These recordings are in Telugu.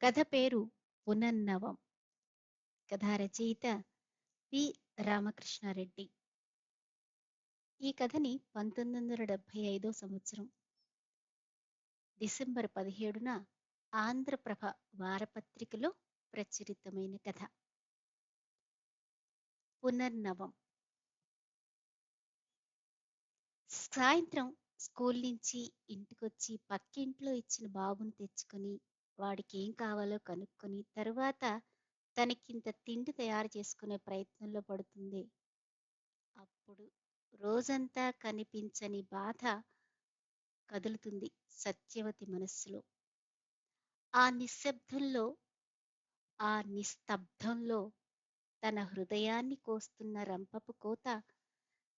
కథ పేరు పునర్నవం. కథా రచయిత పి రామకృష్ణారెడ్డి. ఈ కథని 1975 సంవత్సరం డిసెంబర్ 17న ఆంధ్రప్రభ వారపత్రికలో ప్రచురితమైన కథ. పునర్నవం. సాయంత్రం స్కూల్ నుంచి ఇంటికొచ్చి పక్కింట్లో ఇచ్చిన బాబుని తెచ్చుకొని వాడికి ఏం కావాలో కనుక్కొని తరువాత తనకింత తిండి తయారు చేసుకునే ప్రయత్నంలో పడుతుంది. అప్పుడు రోజంతా కనిపించని బాధ కదులుతుంది సత్యవతి మనస్సులో. ఆ నిశ్శబ్దంలో, ఆ నిస్తబ్దంలో తన హృదయాన్ని కోస్తున్న రంపపు కోత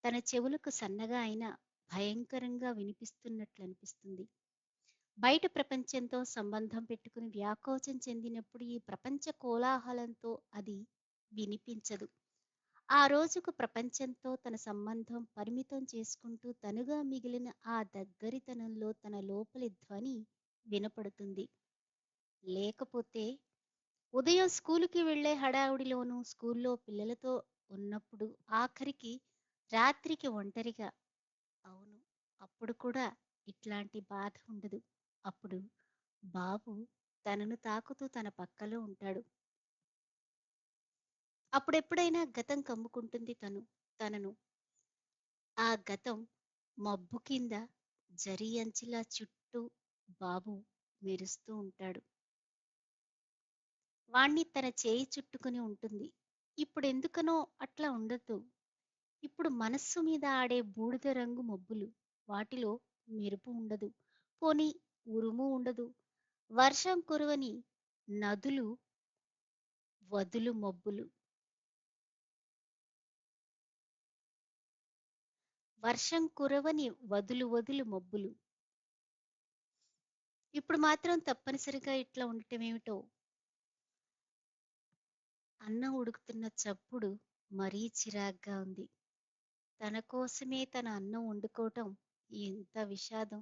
తన చెవులకు సన్నగా అయినా భయంకరంగా వినిపిస్తున్నట్లు అనిపిస్తుంది. బయట ప్రపంచంతో సంబంధం పెట్టుకుని వ్యాకోచం చెందినప్పుడు ఈ ప్రపంచ కోలాహలంతో అది వినిపించదు. ఆ రోజుకు ప్రపంచంతో తన సంబంధం పరిమితం చేసుకుంటూ తనుగా మిగిలిన ఆ దగ్గరితనంలో తన లోపలి ధ్వని వినపడుతుంది. లేకపోతే ఉదయం స్కూలుకి వెళ్లే హడావుడిలోనూ స్కూల్లో పిల్లలతో ఉన్నప్పుడు ఆఖరికి రాత్రికి ఒంటరిగా, అవును, అప్పుడు కూడా ఇట్లాంటి బాధ ఉండదు. అప్పుడు బాబు తనను తాకుతూ తన పక్కలో ఉంటాడు. అప్పుడెప్పుడైనా గతం కమ్ముకుంటుంది తనను. ఆ గతం మబ్బు కింద జరీ అంచులా చుట్టూ బాబు మెరుస్తూ ఉంటాడు. వాణ్ణి తన చేయి చుట్టుకుని ఉంటుంది. ఇప్పుడెందుకనో అట్లా ఉండదు. ఇప్పుడు మనస్సు మీద ఆడే బూడిద రంగు మబ్బులు. వాటిలో మెరుపు ఉండదు. పోనీ ఉరుము ఉండదు. వర్షం కురవని నదులు వదులు మబ్బులు. వర్షం కురవని వదులు వదులు మబ్బులు. ఇప్పుడు మాత్రం తప్పనిసరిగా ఇట్లా ఉండటమేమిటో. అన్నం ఉడుకుతున్న చప్పుడు మరీ చిరాగ్గా ఉంది. తన కోసమే తన అన్నం వండుకోవటం ఎంత విషాదం.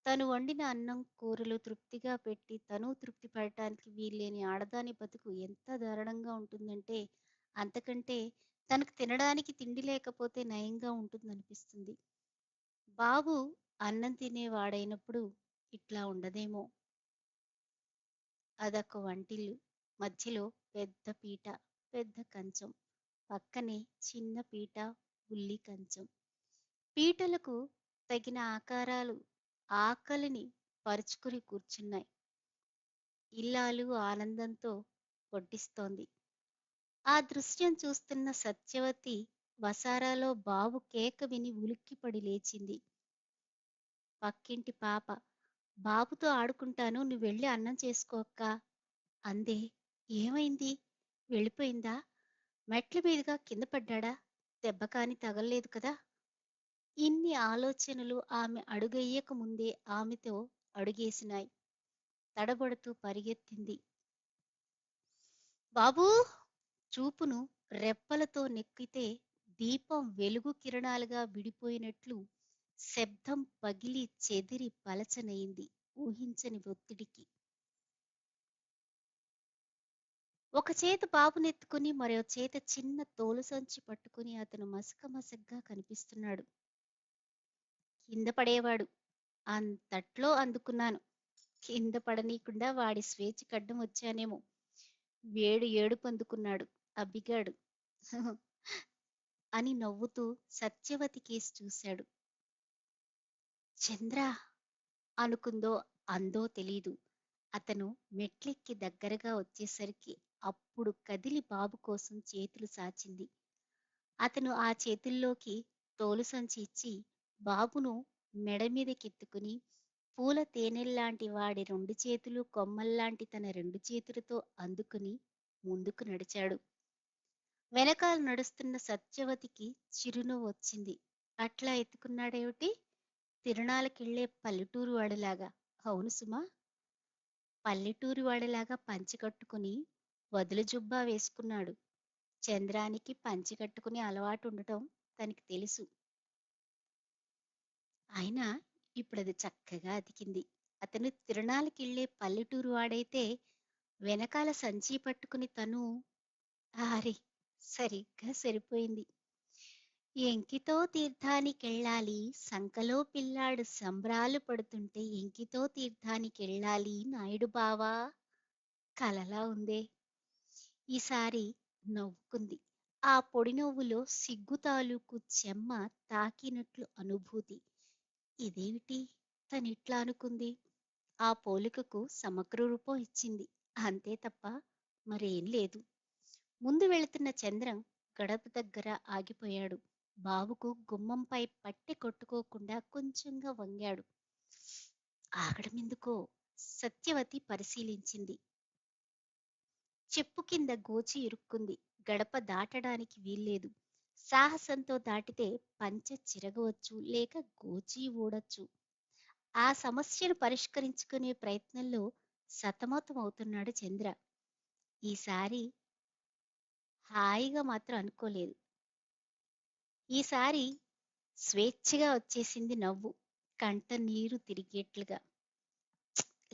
తను వండిన అన్నం కూరలు తృప్తిగా పెట్టి తను తృప్తి పడటానికి వీల్లేని ఆడదాని బతుకు ఎంత దారుణంగా ఉంటుందంటే అంతకంటే తనకు తినడానికి తిండి లేకపోతే నయంగా ఉంటుందనిపిస్తుంది. బాబు అన్నం తినేవాడైనప్పుడు ఇట్లా ఉండదేమో. అదొక వంటిల్లు. మధ్యలో పెద్ద పీట, పెద్ద కంచం. పక్కనే చిన్న పీట, ఉల్లి కంచం. పీటలకు తగిన ఆకారాలు ఆకలిని పరుచుకుని కూర్చున్నాయి. ఇల్లాలు ఆనందంతో వడ్డిస్తోంది. ఆ దృశ్యం చూస్తున్న సత్యవతి వసారాలో బాబు కేక విని ఉలిక్కిపడి లేచింది. పక్కింటి పాప, బాబుతో ఆడుకుంటాను, నువ్వెళ్ళి అన్నం చేసుకో అక్కా అందే. ఏమైంది? వెళ్ళిపోయిందా? మెట్ల మీదుగా కింద పడ్డాడా? దెబ్బ కాని తగల్లేదు కదా? ఇన్ని ఆలోచనలు ఆమె అడుగెయ్యక ముందే ఆమెతో అడుగేసినాయి. తడబడుతూ పరిగెత్తింది. బాబూ! చూపును రెప్పలతో నెక్కితే దీపం వెలుగు కిరణాలుగా విడిపోయినట్లు శబ్దం పగిలి చెదిరి పలచనయింది ఊహించని ఒత్తిడికి. ఒక చేత బాబునెత్తుకుని మరో చేత చిన్న తోలు సంచి పట్టుకుని అతను మసకగా కనిపిస్తున్నాడు. కింద పడేవాడు. అంతట్లో అందుకున్నాను. కింద పడనీకుండా వాడి స్వేచ్ఛకడ్డం వచ్చానేమో. వేడు ఏడుపందుకున్నాడు అబ్బిగాడు అని నవ్వుతూ సత్యవతి కేసి చూశాడు. చంద్ర అనుకుందో అందో తెలీదు. అతను మెట్లెక్కి దగ్గరగా వచ్చేసరికి అప్పుడు కదిలి బాబు కోసం చేతులు సాచింది. అతను ఆ చేతుల్లోకి తోలు సంచి ఇచ్చి బాబును మెడ మీదకెత్తుకుని పూల తేనెల్లాంటి వాడి 2 చేతులు కొమ్మల్లాంటి తన 2 చేతులతో అందుకుని ముందుకు నడిచాడు. వెనకాల నడుస్తున్న సత్యవతికి చిరునవ్వు వచ్చింది. అట్లా ఎత్తుకున్నాడేమిటి? తిరణాలకెళ్ళే పల్లెటూరు వాడిలాగా. అవును సుమా, పల్లెటూరి వాడిలాగా పంచె కట్టుకుని వదులు జుబ్బా వేసుకున్నాడు. చంద్రానికి పంచె కట్టుకునే అలవాటు ఉండటం తనకి తెలుసు. అయినా ఇప్పుడది చక్కగా అతికింది. అతను తిరణాలకెళ్ళే పల్లెటూరు వాడైతే వెనకాల సంచీ పట్టుకుని తను ఆరి సరిగ్గా సరిపోయింది. ఎంకితో తీర్థానికెళ్ళాలి సంకలో పిల్లాడు సంబ్రాలు పడుతుంటే ఎంకితో తీర్థానికెళ్ళాలి నాయుడు బావా కలలా ఉందే. ఈసారి నవ్వుకుంది. ఆ పొడి నవ్వులో సిగ్గు తాలూకు చెమ్మ తాకినట్లు అనుభూతి. ఇదేమిటి తనిట్లా అనుకుంది? ఆ పోలికకు సమగ్ర రూపం ఇచ్చింది. అంతే తప్ప మరేం లేదు. ముందు వెళుతున్న చంద్రం గడప దగ్గర ఆగిపోయాడు. బావుకు గుమ్మంపై పట్టె కొట్టుకోకుండా కొంచెంగా వంగాడు. ఆగడమెందుకో సత్యవతి పరిశీలించింది. చెప్పు కింద గోచి ఇరుక్కుంది. గడప దాటడానికి వీల్లేదు. సాహసంతో దాటితే పంచె చిరగవచ్చు, లేక గోచి ఊడొచ్చు. ఆ సమస్యను పరిష్కరించుకునే ప్రయత్నంలో సతమతమవుతున్నాడు చంద్ర. ఈసారి హాయిగా మాత్రం అనుకోలేదు. ఈసారి స్వేచ్ఛగా వచ్చేసింది నవ్వు. కంట నీరు తిరిగేట్లుగా.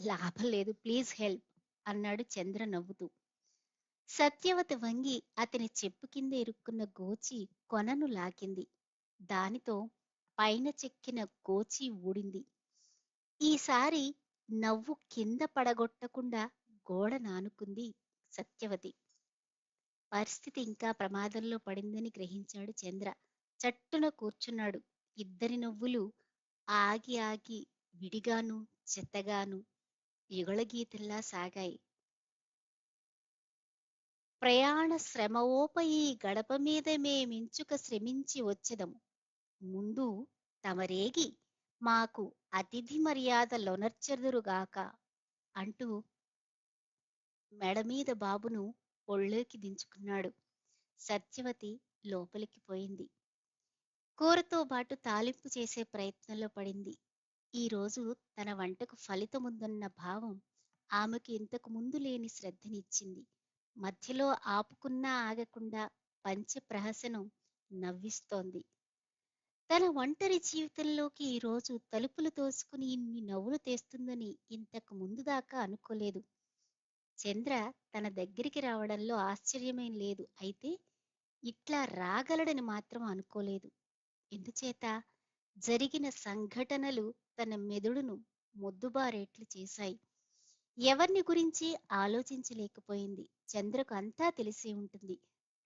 లాభం లేదు, ప్లీజ్ హెల్ప్ అన్నాడు చంద్ర నవ్వుతూ. సత్యవతి వంగి అతని చెప్పు కింద ఇరుక్కున్న గోచి కొనను లాగింది. దానితో పైన చెక్కిన గోచి ఊడింది. ఈసారి నవ్వు కింద పడగొట్టకుండా గోడ నానుకుంది సత్యవతి. పరిస్థితి ఇంకా ప్రమాదంలో పడిందని గ్రహించాడు చంద్ర. చట్టున కూర్చున్నాడు. ఇద్దరి నవ్వులు ఆగి ఆగి విడిగాను చెత్తగాను యుగళగీతల్లా సాగాయి. ప్రయాణ శ్రమవోప ఈ గడప మీద మేమించుక శ్రమించి వచ్చెదము. ముందు తమరేగి మాకు అతిథి మర్యాద లొనర్చెదరుగాక అంటూ మెడమీద బాబును ఒళ్ళోకి దించుకున్నాడు. సత్యవతి లోపలికి పోయింది. కూరతో బాటు తాలింపు చేసే ప్రయత్నంలో పడింది. ఈరోజు తన వంటకు ఫలితముందన్న భావం ఆమెకు ఇంతకు ముందు లేని శ్రద్ధనిచ్చింది. మధ్యలో ఆపుకున్నా ఆగకుండా పంచె ప్రహసనం నవ్విస్తోంది. తన ఒంటరి జీవితంలోకి ఈరోజు తలుపులు తోసుకుని ఇన్ని నవ్వులు తెస్తుందని ఇంతకు ముందు దాకా అనుకోలేదు. చంద్ర తన దగ్గరికి రావడంలో ఆశ్చర్యమేం లేదు. అయితే ఇట్లా రాగలడని మాత్రం అనుకోలేదు. ఎందుచేత జరిగిన సంఘటనలు తన మెదడును మొద్దుబారేట్లు చేశాయి. ఎవరిని గురించి ఆలోచించలేకపోయింది. చంద్రకు అంతా తెలిసే ఉంటుంది.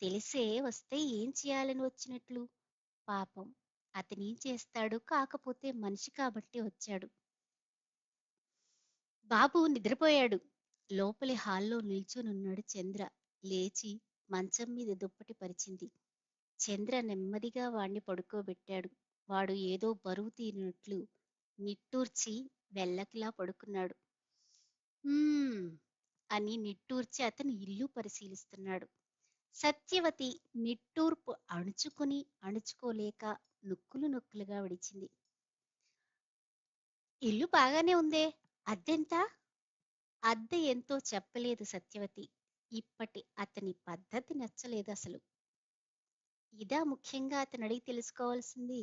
తెలిసే వస్తే ఏం చేయాలని వచ్చినట్లు? పాపం అతనేం చేస్తాడు? కాకపోతే మనిషి కాబట్టి వచ్చాడు. బాబు నిద్రపోయాడు. లోపలి హాల్లో నిల్చొనున్నాడు చంద్ర. లేచి మంచం మీద దుప్పటి పరిచింది. చంద్ర నెమ్మదిగా వాణ్ణి పడుకోబెట్టాడు. వాడు ఏదో బరువు తీరినట్లు నిట్టూర్చి వెల్లకిలా పడుకున్నాడు. అని నిట్టూర్చి అతను ఇల్లు పరిశీలిస్తున్నాడు. సత్యవతి నిట్టూర్పు అణుచుకుని అణుచుకోలేక నొక్కులు నొక్కులుగా విడిచింది. ఇల్లు బాగానే ఉందే, అద్దెంత? అద్దె ఎంతో చెప్పలేదు సత్యవతి. ఇప్పటి అతని పద్ధతి నచ్చలేదు అసలు. ఇదా ముఖ్యంగా అతను అడిగి తెలుసుకోవాల్సింది.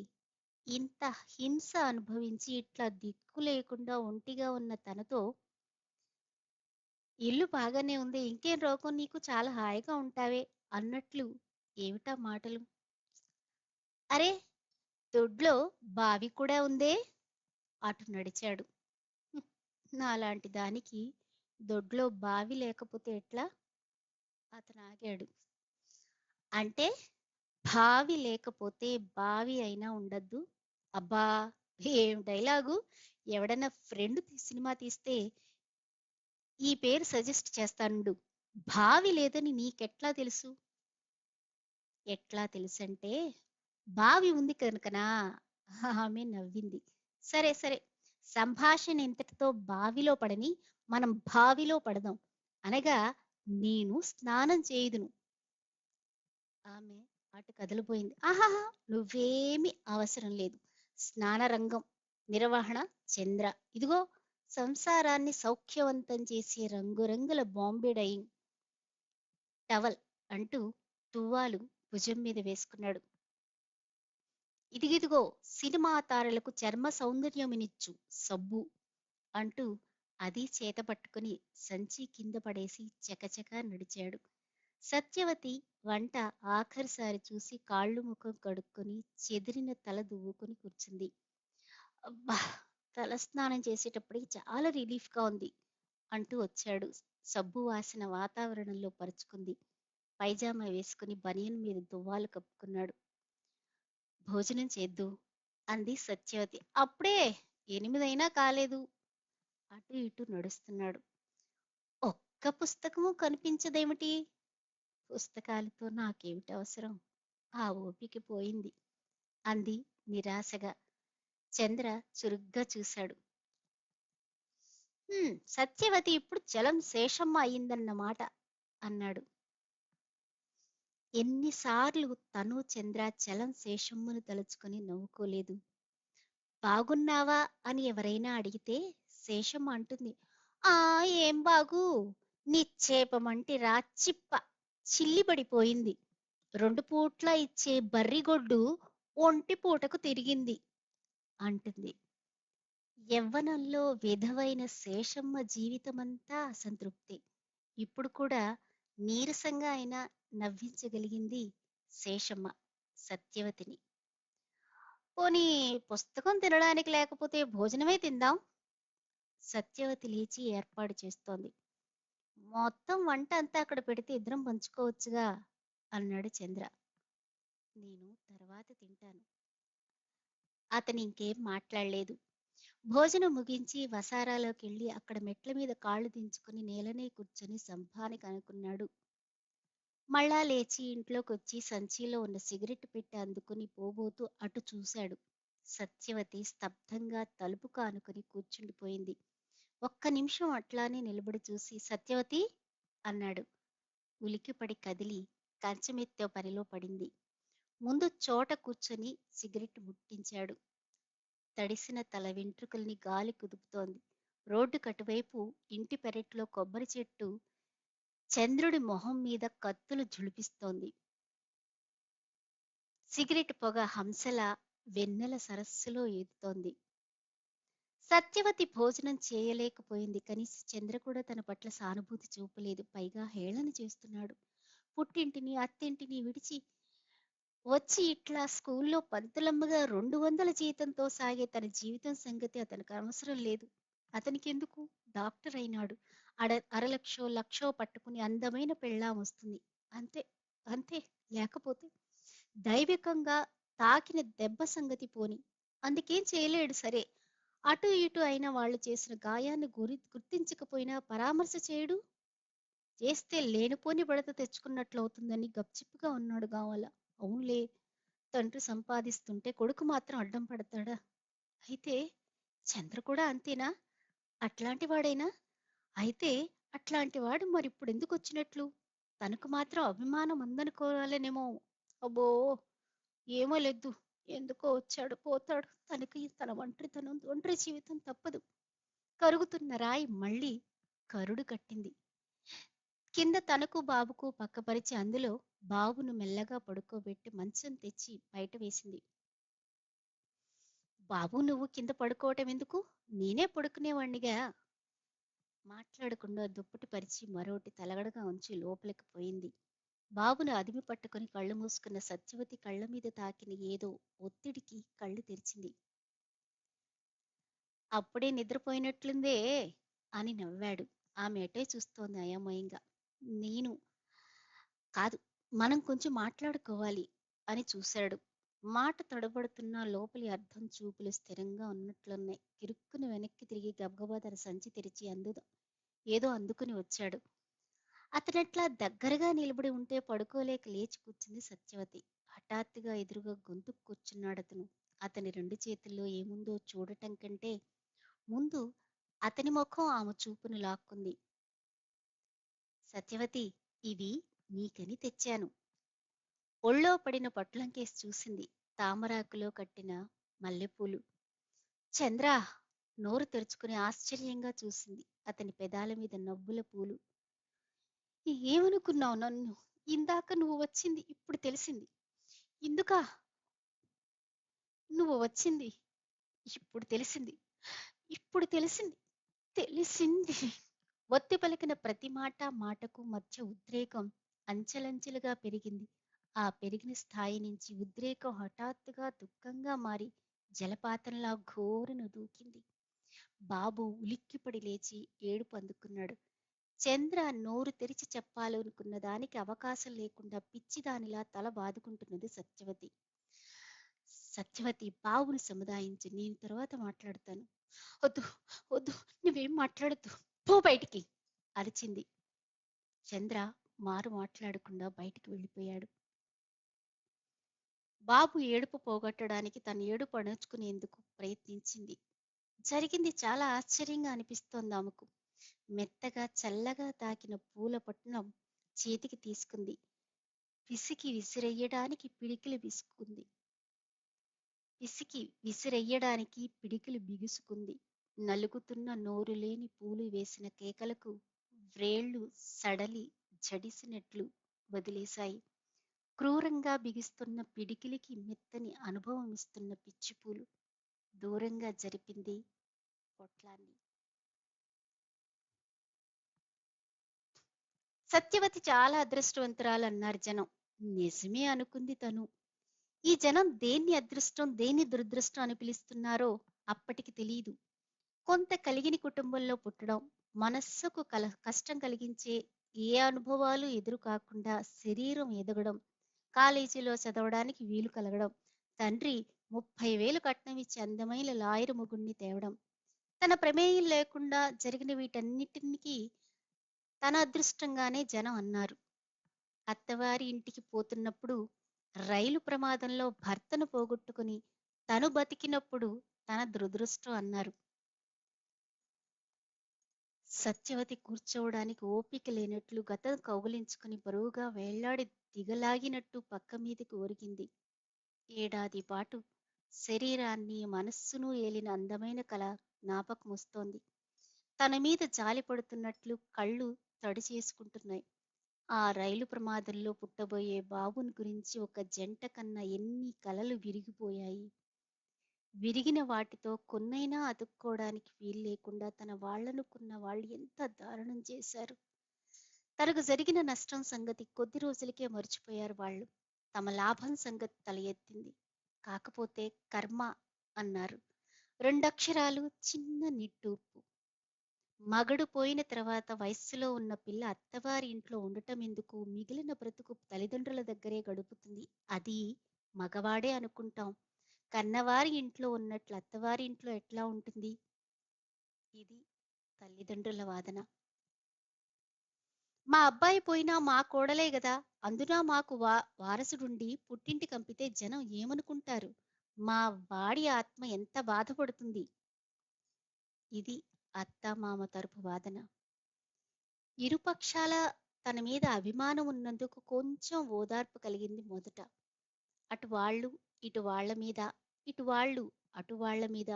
ఇంత హింస అనుభవించి ఇట్లా దిక్కు లేకుండా ఒంటిగా ఉన్న తనతో ఇల్లు బాగానే ఉంది, ఇంకేం రోగం నీకు, చాలా హాయిగా ఉంటావే అన్నట్లు ఏమిటా మాటలు? అరే, దొడ్లో బావి కూడా ఉందే. అటు నడిచాడు. "హ్మ్, నాలాంటి దానికి దొడ్లో బావి లేకపోతే ఎట్లా?" అతను ఆగాడు. అంటే బావి లేకపోతే బావి అయినా ఉండద్దు. అబ్బా, ఏం డైలాగు! ఎవడన్నా ఫ్రెండ్ సినిమా తీస్తే ఈ పేరు సజెస్ట్ చేస్తానుండు. బావి లేదని నీకెట్లా తెలుసు? ఎట్లా తెలుసంటే బావి ఉంది కనుకనా. ఆమె నవ్వింది. సరే సరే, సంభాషణ ఇంతటితో బావిలో పడని మనం బావిలో పడదాం. అనగా నేను స్నానం చేయుదును. ఆమె అటు కదిలిపోయింది. ఆహాహా, నువ్వేమీ అవసరం లేదు. స్నానరంగం నిర్వహణ చంద్ర. ఇదిగో సంసారాన్ని సౌఖ్యవంతం చేసే రంగురంగుల బాంబే డయింగ్ టవల్ అంటూ తువ్వాలు భుజం మీద వేసుకున్నాడు. ఇదిగిదిగో సినిమా తారలకు చర్మ సౌందర్యమునిచ్చు సబ్బు అంటూ అది చేత పట్టుకుని సంచి కింద పడేసి చకచకా నడిచాడు. సత్యవతి వంట ఆఖరిసారి చూసి కాళ్ళు ముఖం కడుక్కొని చెదిరిన తల దువ్వుకొని కూర్చుంది. అబ్బా! తలస్నానం చేసేటప్పటికి చాలా రిలీఫ్‌గా ఉంది అంటూ వచ్చాడు. సబ్బు వాసన వాతావరణంలో పరుచుకుంది. పైజామా వేసుకుని బనియన్ మీద దువ్వాలు కప్పుకున్నాడు. భోజనం చేద్దు అంది సత్యవతి. అప్పుడే 8 అయినా కాలేదు. అటు ఇటు నడుస్తున్నాడు. ఒక్క పుస్తకము కనిపించదేమిటి? పుస్తకాలతో నాకేమిటి అవసరం? ఆ ఓపిక పోయింది అంది నిరాశగా. చంద్ర చురుగ్గా చూశాడు. సత్యవతి ఇప్పుడు చలం శేషమ్మ అయిందన్నమాట అన్నాడు. ఎన్నిసార్లు తను చంద్ర చలం శేషమ్మను తలుచుకొని నవ్వుకోలేదు. బాగున్నావా అని ఎవరైనా అడిగితే శేషమ్మ అంటుంది, ఆ ఏం బాగు, నిక్షేపమంటి రాచిప్ప చిల్లిపడిపోయింది. 2 పూట్ల ఇచ్చే బర్రిగొడ్డు ఒంటి పూటకు తిరిగింది అంటుంది. యవ్వనంలో విధవైన శేషమ్మ జీవితమంతా అసంతృప్తి. ఇప్పుడు కూడా నీరసంగా అయినా నవ్వించగలిగింది శేషమ్మ సత్యవతిని. పోనీ పుస్తకం తినడానికి లేకపోతే భోజనమే తిందాం. సత్యవతి లేచి ఏర్పాటు చేస్తోంది. మొత్తం వంట అంతా అక్కడ పెడితే ఇద్దరం పంచుకోవచ్చుగా అన్నాడు చంద్ర. నేను తర్వాత తింటాను. అతను ఇంకేం మాట్లాడలేదు. భోజనం ముగించి వసారాలోకెళ్ళి అక్కడ మెట్ల మీద కాళ్ళు దించుకుని నేలనే కూర్చొని సంభానికి అనుకున్నాడు. మళ్ళా లేచి ఇంట్లోకొచ్చి సంచిలో ఉన్న సిగరెట్ పెట్టి అందుకుని పోబోతూ అటు చూశాడు. సత్యవతి స్తబ్దంగా తలుపుకు ఆనుకుని కూర్చుండిపోయింది. ఒక్క నిమిషం అట్లానే నిలబడి చూసి సత్యవతి అన్నాడు. ఉలికిపడి కదిలి కంచమెత్తే పనిలో పడింది. ముందు చోట కూర్చొని సిగరెట్ ముట్టించాడు. తడిసిన తల వెంట్రుకల్ని గాలి కుదుపుతోంది. రోడ్డు కటువైపు ఇంటి పెరట్లో కొబ్బరి చెట్టు చంద్రుడి మొహం మీద కత్తులు ఝుళిపిస్తోంది. సిగరెట్ పొగ హంసల వెన్నెల సరస్సులో ఈదుతోంది. సత్యవతి భోజనం చేయలేకపోయింది. కనీసం చంద్ర కూడా తన పట్ల సానుభూతి చూపలేదు. పైగా హేళన చేస్తున్నాడు. పుట్టింటిని అత్తింటిని విడిచి వచ్చి ఇట్లా స్కూల్లో పంతులమ్మగా 200 జీతంతో సాగే తన జీవితం సంగతి అతనికి అవసరం లేదు. అతనికెందుకు? డాక్టర్ అయినాడు. అరలక్షో లక్షో పట్టుకుని అందమైన పెళ్ళాం వస్తుంది. అంతే అంతే. లేకపోతే దైవికంగా తాకిన దెబ్బ సంగతి పోని. అందుకేం చేయలేడు సరే. అటు ఇటు అయిన వాళ్ళు చేసిన గాయాన్ని గుర్తించకపోయినా పరామర్శ చేయడు. చేస్తే లేనిపోని బెడద తెచ్చుకున్నట్లవుతుందని గప్చిప్పుగా ఉన్నాడు గావాల. అవునులే, తండ్రి సంపాదిస్తుంటే కొడుకు మాత్రం అడ్డం పడతాడా? అయితే చంద్ర కూడా అంతేనా? అట్లాంటి వాడేనా? అయితే అట్లాంటి వాడు మరిప్పుడు వచ్చినట్లు? తనకు మాత్రం అభిమానం ఉందనుకోవాలనేమో. అబ్బో! ఏమో లెద్దు. ఎందుకో వచ్చాడు, పోతాడు. తనకి తన ఒంటరి జీవితం తప్పదు. కరుగుతున్న రాయి మళ్ళీ కరుడు కట్టింది. కింద తనకు బాబుకు పక్కపరిచి అందులో బాబును మెల్లగా పడుకోబెట్టి మంచం తెచ్చి బయట వేసింది. బాబు నువ్వు కింద పడుకోవటం ఎందుకు? నేనే పడుకునేవాణ్ణిగా. మాట్లాడకుండా దుప్పటి పరిచి మరోటి తలగడగా ఉంచి లోపలికి పోయింది. బాబును అదిమి పట్టుకుని కళ్ళు మూసుకున్న సత్యవతి కళ్ళ మీద తాకిన ఏదో ఒత్తిడికి కళ్ళు తెరిచింది. అప్పుడే నిద్రపోయినట్లుందే అని నవ్వాడు. ఆమె ఎటే చూస్తోంది అయోమయంగా. నేను కాదు, మనం కొంచెం మాట్లాడుకోవాలి అని చూశాడు. మాట తడబడుతున్నా లోపలి అర్థం చూపులు స్థిరంగా ఉన్నట్లున్నాయి. కిరుక్కున వెనక్కి తిరిగి గబగబా తన సంచి తెరిచి ఏదో అందుకుని వచ్చాడు. అతనట్లా దగ్గరగా నిలబడి ఉంటే పడుకోలేక లేచి కూర్చుంది సత్యవతి. హఠాత్తుగా ఎదురుగా గొంతుకు కూర్చున్నాడతను. అతని 2 చేతుల్లో ఏముందో చూడటం కంటే ముందు అతని ముఖం ఆమె చూపును లాక్కుంది. సత్యవతి, ఇవి నీకని తెచ్చాను. ఒళ్ళో పడిన పట్లంకేసి చూసింది. తామరాకులో కట్టిన మల్లెపూలు. చంద్ర నోరు తెరుచుకుని ఆశ్చర్యంగా చూసింది. అతని పెదాల మీద నవ్వుల పూలు. ఏమనుకున్నావు నన్ను? ఇందాక నువ్వు వచ్చింది ఇప్పుడు తెలిసింది. ఇందుకా నువ్వు వచ్చింది? ఇప్పుడు తెలిసింది. ఇప్పుడు తెలిసింది. తెలిసింది. ఒత్తి పలికిన ప్రతి మాట, మాటకు మధ్య ఉద్రేకం అంచెలంచెలుగా పెరిగింది. ఆ పెరిగిన స్థాయి నుంచి ఉద్రేకం హఠాత్తుగా దుఃఖంగా మారి జలపాతంలా ఘోరున దూకింది. బాబు ఉలిక్కిపడి లేచి ఏడుపు అందుకున్నాడు. చంద్ర నోరు తెరిచి చెప్పాలనుకున్న దానికి అవకాశం లేకుండా పిచ్చిదానిలా తల బాదుకుంటున్నది సత్యవతి. సత్యవతి, బావుని సముదాయించి నేను తర్వాత మాట్లాడతాను. వద్దు, వద్దు, నువ్వేం మాట్లాడద్దు, పో బయటికి అరిచింది. చంద్ర మారు మాట్లాడకుండా బయటికి వెళ్ళిపోయాడు. బాబు ఏడుపు పోగొట్టడానికి తన ఏడుపు అణుచుకునేందుకు ప్రయత్నించింది. జరిగింది చాలా ఆశ్చర్యంగా అనిపిస్తోంది ఆమెకు. మెత్తగా చల్లగా తాకిన పూల పట్నం చేతికి తీసుకుంది. పిసికి విసిరెయ్యడానికి పిడికిలి బిగుసుకుంది. నలుగుతున్న నోరు లేని పూలు వేసిన కేకలకు వ్రేళ్లు సడలి జడిసినట్లు వదిలేశాయి. క్రూరంగా బిగిస్తున్న పిడికిలికి మెత్తని అనుభవం ఇస్తున్న పిచ్చిపూలు. దూరంగా జరిపింది పొట్లాన్ని. సత్యవతి చాలా అదృష్టవంతురాలన్నారు జనం. నిజమే అనుకుంది తను. ఈ జనం దేన్ని అదృష్టం, దేన్ని దురదృష్టం అని పిలుస్తున్నారో అప్పటికి తెలియదు. కొంత కలిగిన కుటుంబంలో పుట్టడం, మనస్సుకు కష్టం కలిగించే ఏ అనుభవాలు ఎదురు కాకుండా శరీరం ఎదగడం, కాలేజీలో చదవడానికి వీలు కలగడం, తండ్రి 30,000 కట్నం ఇచ్చి అందమైన లాయరు మొగుణ్ణి తేవడం, తన ప్రమేయం లేకుండా జరిగిన వీటన్నిటికీ తన అదృష్టంగానే జనం అన్నారు. అత్తవారి ఇంటికి పోతున్నప్పుడు రైలు ప్రమాదంలో భర్తను పోగొట్టుకుని తను బతికినప్పుడు తన దురదృష్టం అన్నారు. సత్యవతి కూర్చోవడానికి ఓపిక లేనట్లు గతం కౌగిలించుకుని బరువుగా వేళ్లాడి దిగలాగినట్టు పక్క మీదకి ఒరిగింది. ఏడాది పాటు శరీరాన్ని మనస్సును ఏలిన అందమైన కళ జ్ఞాపకం వస్తోంది. తన మీద జాలి పడుతున్నట్లు కళ్ళు తడి చేసుకుంటున్నాయి. ఆ రైలు ప్రమాదంలో పుట్టబోయే బాబుని గురించి ఒక జంట కన్నా ఎన్ని కలలు విరిగిపోయాయి. విరిగిన వాటితో కొన్నైనా అతుక్కోవడానికి వీలు లేకుండా తన వాళ్లనుకున్న వాళ్ళు ఎంత దారుణం చేశారు. తనకు జరిగిన నష్టం సంగతి కొద్ది రోజులకే మర్చిపోయారు వాళ్ళు. తమ లాభం సంగతి తల ఎత్తింది. కాకపోతే కర్మ అన్నారు. రెండక్షరాలు, చిన్న నిట్టూర్పు. మగడు పోయిన తర్వాత వయస్సులో ఉన్న పిల్ల అత్తవారి ఇంట్లో ఉండటం ఎందుకు, మిగిలిన బ్రతుకు తల్లిదండ్రుల దగ్గరే గడుపుతుంది. అది మగవాడే అనుకుంటాం. కన్నవారి ఇంట్లో ఉన్నట్లు అత్తవారి ఇంట్లో ఎట్లా ఉంటుంది? ఇది తల్లిదండ్రుల వాదన. మా అబ్బాయి పోయినా మా కోడలే గదా, అందునా మాకు వారసుడుండి పుట్టింటి కంపితే జనం ఏమనుకుంటారు? మా వాడి ఆత్మ ఎంత బాధపడుతుంది? ఇది అత్త మామ తరపు వాదన. ఇరుపక్షాల తన మీద అభిమానం ఉన్నందుకు కొంచెం ఓదార్పు కలిగింది మొదట. అటు వాళ్ళు ఇటు వాళ్ల మీద, ఇటు వాళ్ళు అటు వాళ్ల మీద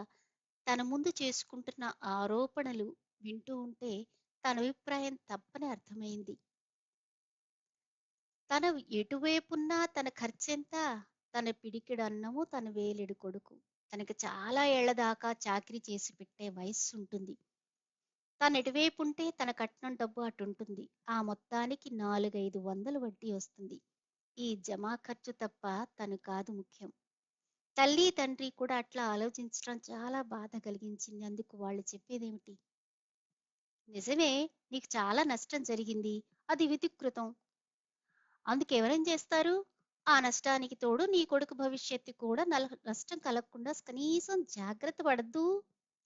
తన ముందు చేసుకుంటున్న ఆరోపణలు వింటూ ఉంటే తన అభిప్రాయం తప్పని అర్థమైంది. తన ఎటువైపున్నా తన ఖర్చెంత? తన పిడికెడు అన్నము, తన వేలెడు కొడుకు. తనకి చాలా ఏళ్ల దాకా చాకిరీ చేసి పెట్టే వయస్సు ఉంటుంది. తను ఎటువైపు ఉంటే తన కట్నం డబ్బు అటుంటుంది. ఆ మొత్తానికి 400-500 వడ్డీ వస్తుంది. ఈ జమా ఖర్చు తప్ప తను కాదు ముఖ్యం. తల్లి తండ్రి కూడా అట్లా ఆలోచించడం చాలా బాధ కలిగించింది. అందుకు వాళ్ళు చెప్పేదేమిటి? నిజమే, నీకు చాలా నష్టం జరిగింది, అది విధికృతం. అందుకెవరేం చేస్తారు? ఆ నష్టానికి తోడు నీ కొడుకు భవిష్యత్తు కూడా నష్టం కలగకుండా కనీసం జాగ్రత్త పడద్దు.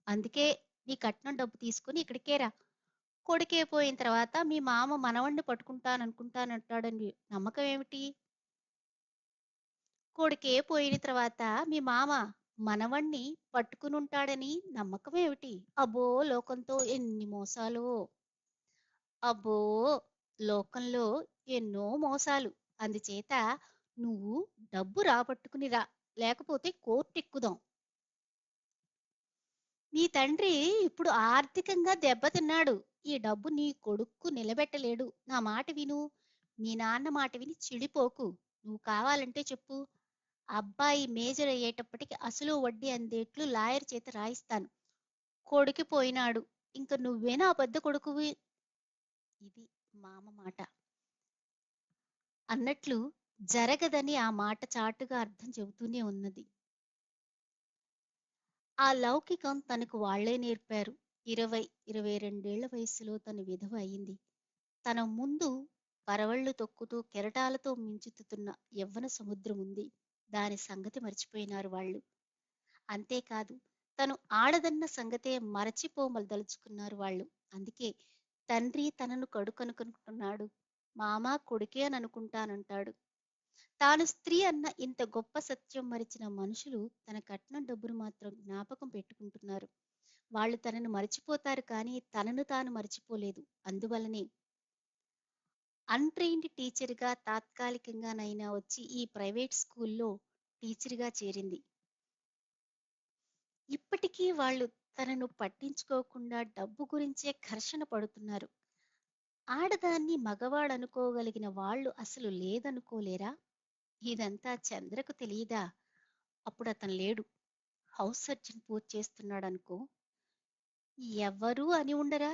అందుకే నీ కట్నం డబ్బు తీసుకుని ఇక్కడికే రా. కొడుకే పోయిన తర్వాత మీ మామ మనవణ్ణి పట్టుకుంటానంటాడని నమ్మకం ఏమిటి? కొడుకే పోయిన తర్వాత మీ మామ మనవణ్ణి పట్టుకునుంటాడని నమ్మకం ఏమిటి? అబ్బో, లోకంతో ఎన్ని మోసాలు! అబ్బో, లోకంలో ఎన్నో మోసాలు. అందుచేత నువ్వు డబ్బు రాబట్టుకుని రా, లేకపోతే కోర్టెక్కుదాం. నీ తండ్రి ఇప్పుడు ఆర్థికంగా దెబ్బతిన్నాడు. ఈ డబ్బు నీ కొడుక్కు నిలబెట్టలేడు. నా మాట విను. మీ నాన్న మాట విని చెడిపోకు. నువ్వు కావాలంటే చెప్పు. అబ్బాయి మేజర్ అయ్యేటప్పటికి అసలు వడ్డీ అందేట్లు లాయర్ చేత రాయిస్తాను. కొడుకు పోయినాడు. ఇంక నువ్వేనా ఆ పెద్ద కొడుకువి. ఇది మామ మాట. అన్నట్లు జరగదని ఆ మాట చాటుగా అర్థం చెబుతూనే ఉన్నది. ఆ లౌకికం తనకు వాళ్ళే నేర్పారు. 20, 22 వయస్సులో తను విధవ అయింది. తన ముందు పరవళ్ళు తొక్కుతూ కెరటాలతో మించుతున్న యవ్వన సముద్రం ఉంది. దాని సంగతి మర్చిపోయినారు వాళ్ళు. అంతేకాదు తను ఆడదన్న సంగతే మరచిపోమలదలుచుకున్నారు వాళ్ళు. అందుకే తండ్రి తనను కడుకనుకుంటున్నాడు. మామ కొడుకే అని అనుకుంటానంటాడు. తాను స్త్రీ అన్న ఇంత గొప్ప సత్యం మరిచిన మనుషులు తన కట్నం డబ్బును మాత్రం జ్ఞాపకం పెట్టుకుంటున్నారు. వాళ్ళు తనను మర్చిపోతారు కానీ తనను తాను మర్చిపోలేదు. అందువలనే అన్‌ట్రైన్డ్ టీచర్‌గా తాత్కాలికంగానైనా వచ్చి ఈ ప్రైవేట్ స్కూల్‌లో టీచర్‌గా చేరింది. ఇప్పటికీ వాళ్ళు తనను పట్టించుకోకుండా డబ్బు గురించే ఘర్షణ పడుతున్నారు. ఆడదాన్ని మగవాడనుకోగలిగిన వాళ్ళు అసలు లేదనుకోలేరా? ఇదంతా చంద్రకు తెలీదా? అప్పుడతను లేడు. హౌస్ సర్జన్ పూజ చేస్తున్నాడనుకో. ఎవ్వరూ అని ఉండరా?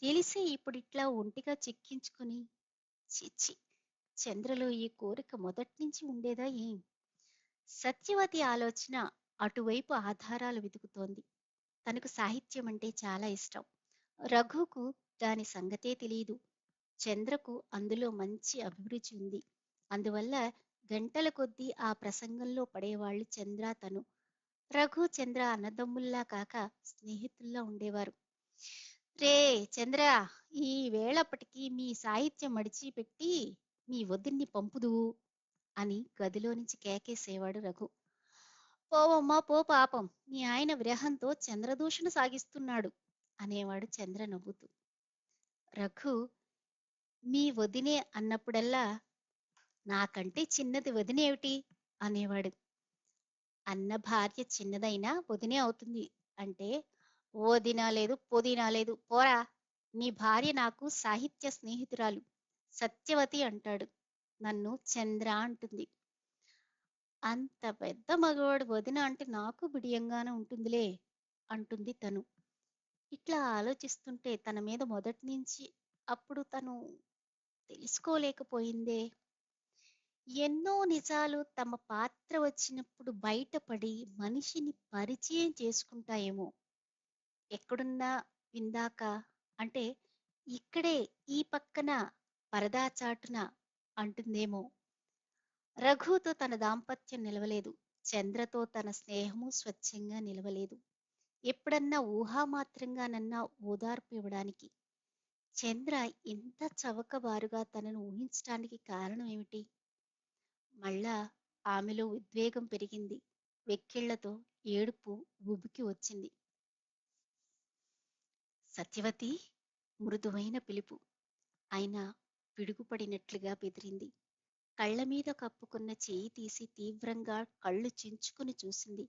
తెలిసే ఇప్పుడిట్లా ఒంటిగా చిక్కించుకుని ఛీ! ఛీ! చంద్రలో ఈ కోరిక మొదట్నించి ఉండేదా ఏం? సత్యవతి ఆలోచన అటువైపు ఆధారాలు వెతుకుతోంది. తనకు సాహిత్యం అంటే చాలా ఇష్టం. రఘుకు దాని సంగతే తెలీదు. చంద్రకు అందులో మంచి అభిరుచి ఉంది. అందువల్ల గంటల కొద్దీ ఆ ప్రసంగంలో పడేవాళ్ళు చంద్ర తను. రఘు, చంద్ర అన్నదమ్ముల్లా కాక స్నేహితుల్లా ఉండేవారు. రే చంద్ర, ఈ వేళప్పటికి మీ సాహిత్యం మడిచిపెట్టి మీ వదిన్ని పంపుదువు అని గదిలో నుంచి కేకేసేవాడు రఘు. పోవమ్మా పో పాపం, మీ ఆయన విరహంతో చంద్రదూషణ సాగిస్తున్నాడు అనేవాడు చంద్ర నవ్వుతూ. రఘు మీ వదినే అన్నప్పుడల్లా నాకంటే చిన్నది వదినేమిటి అనేవాడు. అన్న భార్య చిన్నదైనా వదినే అవుతుంది అంటే ఓదినా లేదు పొదినా లేదు పోరా, నీ భార్య నాకు సాహిత్య స్నేహితురాలు సత్యవతి అంటాడు. నన్ను చంద్ర అంటుంది. అంత పెద్ద మగవాడు వదిన అంటే నాకు బిడియంగానే ఉంటుందిలే అంటుంది తను. ఇట్లా ఆలోచిస్తుంటే తన మీద మొదటి నుంచి అప్పుడు తను తెలుసుకోలేకపోయిందే. ఎన్నో నిజాలు తమ పాత్ర వచ్చినప్పుడు బయటపడి మనిషిని పరిచయం చేసుకుంటాయేమో. ఎక్కడున్నా ఇందాక అంటే ఇక్కడే ఈ పక్కన పరదా చాటున అంటుందేమో. రఘుతో తన దాంపత్యం నిలవలేదు. చంద్రతో తన స్నేహము స్వచ్ఛంగా నిలవలేదు. ఎప్పుడన్నా ఊహామాత్రంగానన్నా ఓదార్పు ఇవ్వడానికి. చంద్ర ఇంత చవకబారుగా తనను ఊహించటానికి కారణం ఏమిటి? మళ్ళా ఆమెలో ఉద్వేగం పెరిగింది. వెక్కిళ్లతో ఏడుపు ఉబికి వచ్చింది. సత్యవతి మృదువైన పిలుపు. అయినా పిడుగుపడినట్లుగా బెదిరింది. కళ్ళ మీద కప్పుకున్న చేయి తీసి తీవ్రంగా కళ్ళు చించుకుని చూసింది.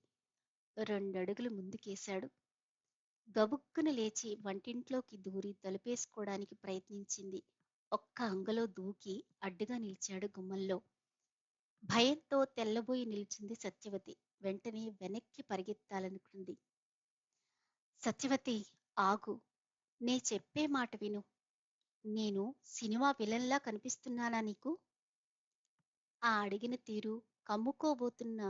రెండడుగులు ముందుకేశాడు. గబుక్కున లేచి వంటింట్లోకి దూరి తలుపేసుకోవడానికి ప్రయత్నించింది. ఒక్క అంగలో దూకి అడ్డుగా నిలిచాడు గుమ్మంలో. భయంతో తెల్లబోయి నిల్చుంది సత్యవతి. వెంటనే వెనక్కి పరిగెత్తాలనుకుంది. సత్యవతి ఆగు, నే చెప్పే మాట విను. నేను సినిమా విలన్లా కనిపిస్తున్నానా నీకు? ఆ అడిగిన తీరు కమ్ముకోబోతున్న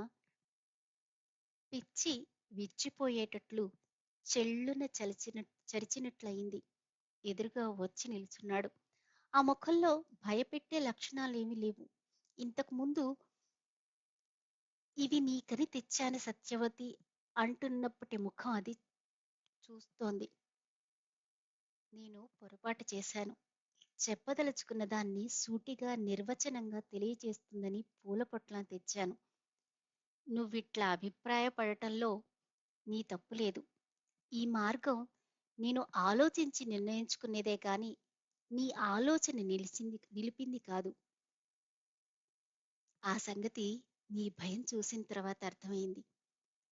పిచ్చి విచ్చిపోయేటట్లు చెళ్ళున చరిచినట్లయింది. ఎదురుగా వచ్చి నిల్చున్నాడు. ఆ ముఖంలో భయపెట్టే లక్షణాలేమీ లేవు. ఇంతకు ముందు ఇవి నీకని తెచ్చాను సత్యవతి అంటున్నప్పటి ముఖం అది చూస్తోంది. నేను పొరపాటు చేశాను. చెప్పదలుచుకున్న దాన్ని సూటిగా నిర్వచనంగా తెలియజేస్తుందని పూల పొట్లం తెచ్చాను. నువ్విట్లా అభిప్రాయపడటంలో నీ తప్పు లేదు. ఈ మార్గం నేను ఆలోచించి నిర్ణయించుకునేదే కాని నీ ఆలోచన నిలిపింది కాదు. ఆ సంగతి నీ భయం చూసిన తర్వాత అర్థమైంది.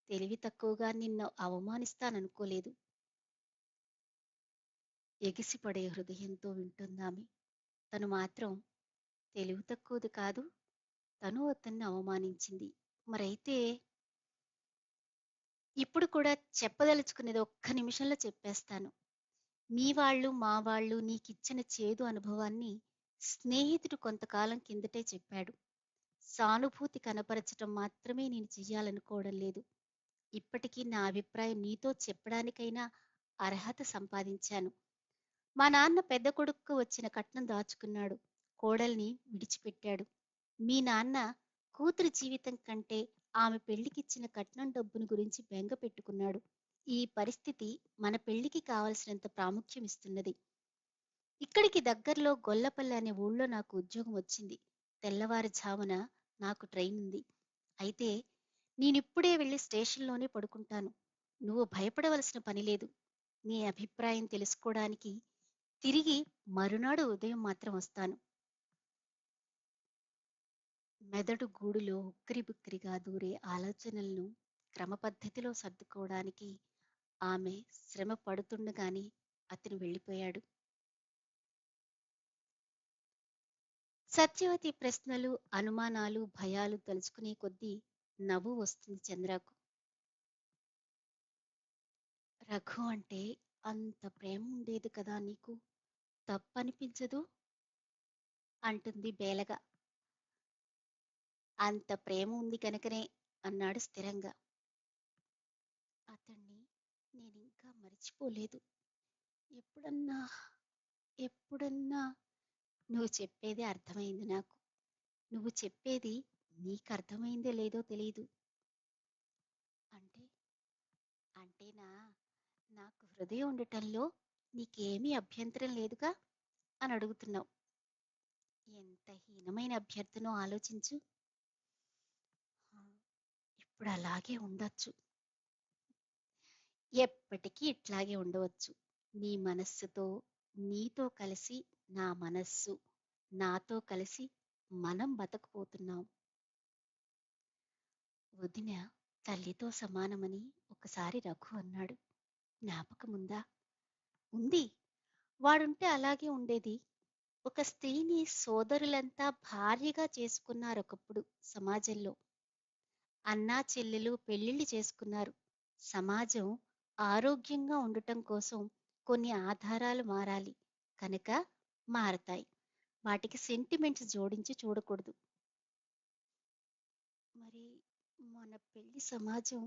తెలివి తక్కువగా నిన్ను అవమానిస్తాననుకోలేదు. ఎగిసిపడే హృదయంతో వింటుందామె. తను మాత్రం తెలివి తక్కువది కాదు. తను అతన్ని అవమానించింది. మరైతే ఇప్పుడు కూడా చెప్పదలుచుకునేది ఒక్క నిమిషంలో చెప్పేస్తాను. మీ వాళ్ళు, మా వాళ్ళు నీకిచ్చిన చేదు అనుభవాన్ని స్నేహితుడు కొంతకాలం కిందటే చెప్పాడు. సానుభూతి కనపరచటం మాత్రమే నేను చెయ్యాలనుకోవడం లేదు. ఇప్పటికీ నా అభిప్రాయం నీతో చెప్పడానికైనా అర్హత సంపాదించాను. మా నాన్న పెద్ద కొడుక్కు వచ్చిన కట్నం దాచుకున్నాడు. కోడల్ని విడిచిపెట్టాడు. మీ నాన్న కూతురి జీవితం కంటే ఆమె పెళ్లికిచ్చిన కట్నం డబ్బును గురించి బెంగ పెట్టుకున్నాడు. ఈ పరిస్థితి మన పెళ్లికి కావలసినంత ప్రాముఖ్యం ఇస్తున్నది. ఇక్కడికి దగ్గరలో గొల్లపల్లి అనే ఊళ్ళో నాకు ఉద్యోగం వచ్చింది. తెల్లవారుజామున నాకు ట్రైన్ ఉంది. అయితే నేనిప్పుడే వెళ్ళి స్టేషన్‌లోనే పడుకుంటాను. నువ్వు భయపడవలసిన పని లేదు. నీ అభిప్రాయం తెలుసుకోడానికి తిరిగి మరునాడు ఉదయం మాత్రం వస్తాను. మెదడు గూడులో ఉక్కిరిబిక్కిరిగా దూరే ఆలోచనలను క్రమపద్ధతిలో సర్దుకోవడానికి ఆమె శ్రమ పడుతుండగానే అతను వెళ్ళిపోయాడు. సత్యవతి ప్రశ్నలు, అనుమానాలు, భయాలు తలుచుకునే కొద్దీ నవ్వు వస్తుంది చంద్రకు. రఘు అంటే అంత ప్రేమ ఉండేది కదా నీకు, తప్పనిపించదు అంటుంది బేలగా. అంత ప్రేమ ఉంది కనుకనే అన్నాడు స్థిరంగా. అతన్ని నేనింకా మరిచిపోలేదు. ఎప్పుడన్నా ఎప్పుడన్నా నువ్వు చెప్పేది అర్థమైంది నాకు. నువ్వు చెప్పేది నీకర్థమైందో లేదో తెలీదు. అంటే అంటేనా నాకు హృదయం ఉండటంలో నీకేమీ అభ్యంతరం లేదుగా అని అడుగుతున్నావు. ఎంత హీనమైన అభ్యర్థనో ఆలోచించు. ఆ, ఇప్పుడు అలాగే ఉండొచ్చు. ఎప్పటికీ ఇట్లాగే ఉండవచ్చు. నీ మనస్సుతో, నీతో కలిసి నా మనస్సు, నాతో కలిసి మనం బతకపోతున్నాం. వదిన తల్లితో సమానమని ఒకసారి రఘు అన్నాడు. జ్ఞాపకముందా? ఉంది. వాడుంటే అలాగే ఉండేది. ఒక స్త్రీని సోదరులంతా భార్యగా చేసుకున్నారొకప్పుడు సమాజంలో. అన్నా చెల్లెలు పెళ్లిళ్లు చేసుకున్నారు. సమాజం ఆరోగ్యంగా ఉండటం కోసం కొన్ని ఆధారాలు మారాలి. కనుక మారతాయి. వాటికి సెంటిమెంట్స్ జోడించి చూడకూడదు. మరి మన పెళ్లి సమాజం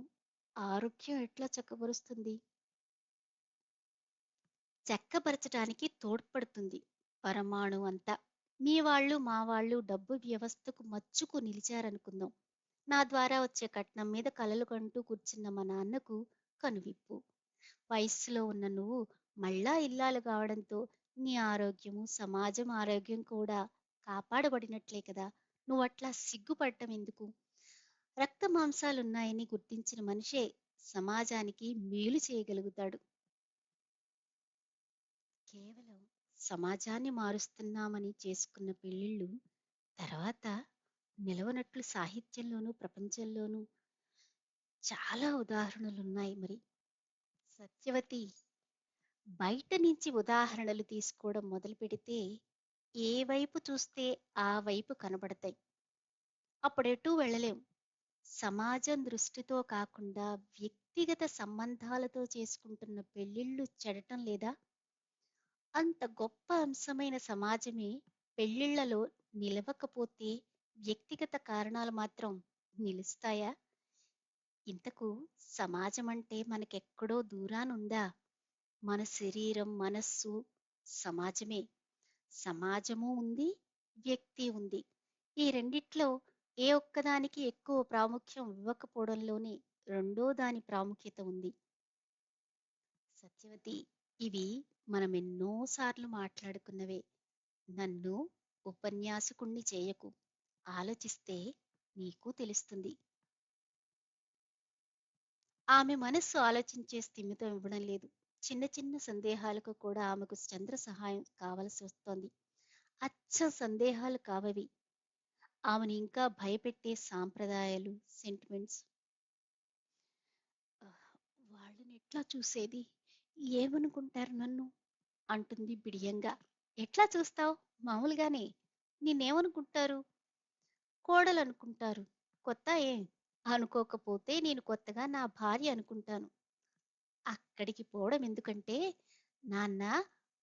ఆరోగ్యం ఎట్లా చక్కబరుస్తుంది? చక్కబరచటానికి తోడ్పడుతుంది. పరమాణు అంతా. మీ వాళ్ళు, మా వాళ్ళు డబ్బు వ్యవస్థకు మచ్చుకు నిలిచారనుకుందాం. నా ద్వారా వచ్చే కట్నం మీద కలలు కంటూ కూర్చున్న మా నాన్నకు కనువిప్పు. వయస్సులో ఉన్న నువ్వు మళ్ళా ఇల్లాలు కావడంతో నీ ఆరోగ్యము, సమాజం ఆరోగ్యం కూడా కాపాడబడినట్లే కదా. నువ్వట్లా సిగ్గుపడటం ఎందుకు? రక్త మాంసాలున్నాయని గుర్తించిన మనిషే సమాజానికి మేలు చేయగలుగుతాడు. కేవలం సమాజాన్ని మారుస్తున్నామని చేసుకున్న పెళ్ళిళ్ళు తర్వాత నిలవనట్లు సాహిత్యంలోనూ, ప్రపంచంలోనూ చాలా ఉదాహరణలున్నాయి మరి. సత్యవతి బయట నుంచి ఉదాహరణలు తీసుకోవడం మొదలుపెడితే ఏ వైపు చూస్తే ఆ వైపు కనబడతాయి. అప్పుడెటూ వెళ్ళలేం. సమాజం దృష్టితో కాకుండా వ్యక్తిగత సంబంధాలతో చేసుకుంటున్న పెళ్ళిళ్ళు చెడటం లేదా? అంత గొప్ప అంశమైన సమాజమే పెళ్ళిళ్ళలో నిలవకపోతే వ్యక్తిగత కారణాలు మాత్రం నిలుస్తాయా? ఇంతకు సమాజం అంటే మనకెక్కడో దూరానుందా? మన శరీరం, మనస్సు సమాజమే. సమాజము ఉంది, వ్యక్తి ఉంది. ఈ రెండిట్లో ఏ ఒక్కదానికి ఎక్కువ ప్రాముఖ్యం ఇవ్వకపోవడంలోనే రెండో దాని ప్రాముఖ్యత ఉంది. సత్యవతి, ఇవి మనం ఎన్నోసార్లు మాట్లాడుకున్నవే. నన్ను ఉపన్యాసకుణ్ణి చేయకు. ఆలోచిస్తే నీకు తెలుస్తుంది. ఆమె మనస్సు ఆలోచించే స్థిమితం ఇవ్వడం లేదు. చిన్న చిన్న సందేహాలకు కూడా ఆమెకు చంద్ర సహాయం కావలసి వస్తోంది. అచ్చం సందేహాలు కావవి. ఆమెను ఇంకా భయపెట్టే సాంప్రదాయాలు, సెంటిమెంట్స్. వాళ్ళని ఎట్లా చూసేది? ఏమనుకుంటారు నన్ను? అంటుంది బిడియంగా. ఎట్లా చూస్తావు? మామూలుగానే. నిన్నేమనుకుంటారు? కోడలనుకుంటారు. కొత్త ఏం? అనుకోకపోతే నేను కొత్తగా నా భార్య అనుకుంటాను. అక్కడికి పోవడం ఎందుకంటే, నాన్న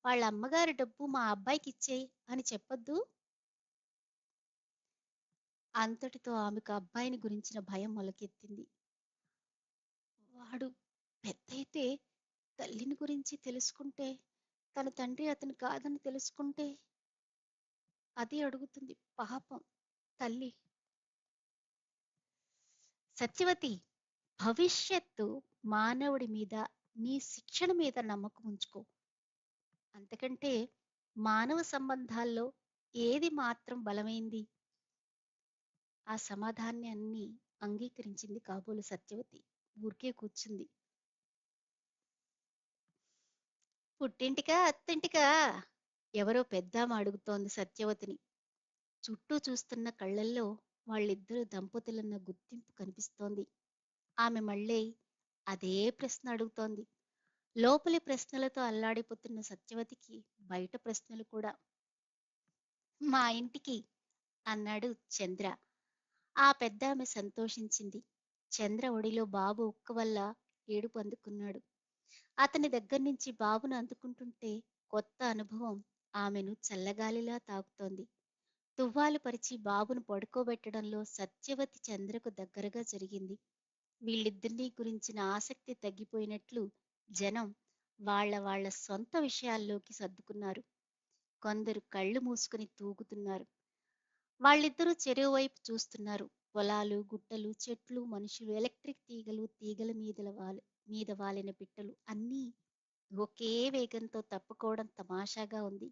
వాళ్ళ అమ్మగారి డబ్బు మా అబ్బాయికిచ్చేయి అని చెప్పొద్దు. అంతటితో ఆమెకు అబ్బాయిని గురించిన భయం మొలకెత్తింది. వాడు పెద్దయితే తల్లిని గురించి తెలుసుకుంటే, తన తండ్రి అతను కాదని తెలుసుకుంటే, అది అడుగుతుంది పాపం తల్లి. సత్యవతి, భవిష్యత్తు మానవుడి మీద, నీ శిక్షణ మీద నమ్మకం ఉంచుకో. అంతకంటే మానవ సంబంధాల్లో ఏది మాత్రం బలమైంది? ఆ సమాధానాన్ని అంగీకరించింది కాబోలు సత్యవతి. ఊరికే కూర్చుంది. పుట్టింటికా, అత్తింటికా? ఎవరో పెద్దామె అడుగుతోంది సత్యవతిని. చుట్టూ చూస్తున్న కళ్ళల్లో వాళ్ళిద్దరు దంపతులన్న గుర్తింపు కనిపిస్తోంది. ఆమె మళ్ళీ అదే ప్రశ్న అడుగుతోంది. లోపలి ప్రశ్నలతో అల్లాడిపోతున్న సత్యవతికి బయట ప్రశ్నలు కూడా. మా ఇంటికి అన్నాడు చంద్ర. ఆ పెద్దామె సంతోషించింది. చంద్ర ఒడిలో బాబు ఉక్క వల్ల ఏడుపు అందుకున్నాడు. అతని దగ్గర్నుంచి బాబును అందుకుంటుంటే కొత్త అనుభవం ఆమెను చల్లగాలిలా తాకుతోంది. తువ్వాలు పరిచి బాబును పడుకోబెట్టడంలో సత్యవతి చంద్రకు దగ్గరగా జరిగింది. వీళ్ళిద్దరినీ గురించిన ఆసక్తి తగ్గిపోయినట్లు జనం వాళ్ళ వాళ్ళ సొంత విషయాల్లోకి సర్దుకున్నారు. కొందరు కళ్ళు మూసుకుని తూగుతున్నారు. వాళ్ళిద్దరూ చెరువు వైపు చూస్తున్నారు. పొలాలు, గుట్టలు, చెట్లు, మనుషులు, ఎలక్ట్రిక్ తీగలు, తీగల మీద వాలిన పిట్టలు అన్నీ ఒకే వేగంతో తప్పుకోవడం తమాషాగా ఉంది.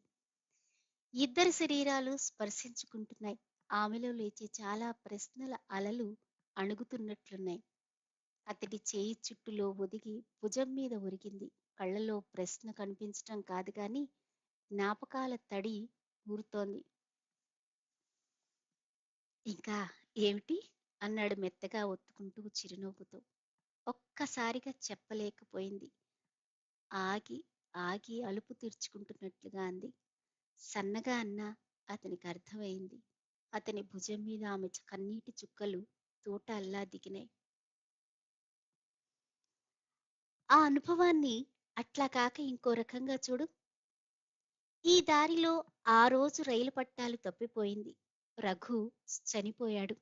ఇద్దరి శరీరాలు స్పర్శించుకుంటున్నాయి. ఆమెలో లేచే చాలా ప్రశ్నల అలలు అణుగుతున్నట్లున్నాయి. అతడి చేయి చుట్టులో ఒదిగి భుజం మీద ఒరిగింది. కళ్ళలో ప్రశ్న కనిపించటం కాదు గాని జ్ఞాపకాల తడి ఊరుతోంది. ఇంకా ఏమిటి? అన్నాడు మెత్తగా ఒత్తుకుంటూ చిరునవ్వుతో. ఒక్కసారిగా చెప్పలేకపోయింది. ఆగి ఆగి అలుపు తీర్చుకుంటున్నట్లుగా అంది. సన్నగా అన్నా అతనికి అర్థమైంది. అతని భుజం మీద ఆమె కన్నీటి చుక్కలు తోటల్లా దిగినాయి. ఆ అనుభవాన్ని అట్లా కాక ఇంకో రకంగా చూడు. ఈ దారిలో ఆ రోజు రైలు పట్టాలు తప్పిపోయింది. రఘు చనిపోయాడు.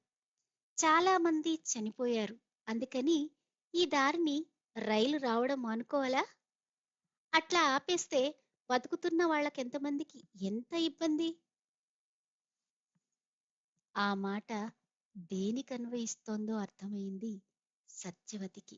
చాలా మంది చనిపోయారు. అందుకని ఈ దారిని రైలు రావడం మానుకోవాలా? అట్లా ఆపేస్తే బతుకుతున్న వాళ్ళకెంతమందికి ఎంత ఇబ్బంది? ఆ మాట దేనికన్వయిస్తోందో అర్థమైంది సత్యవతికి.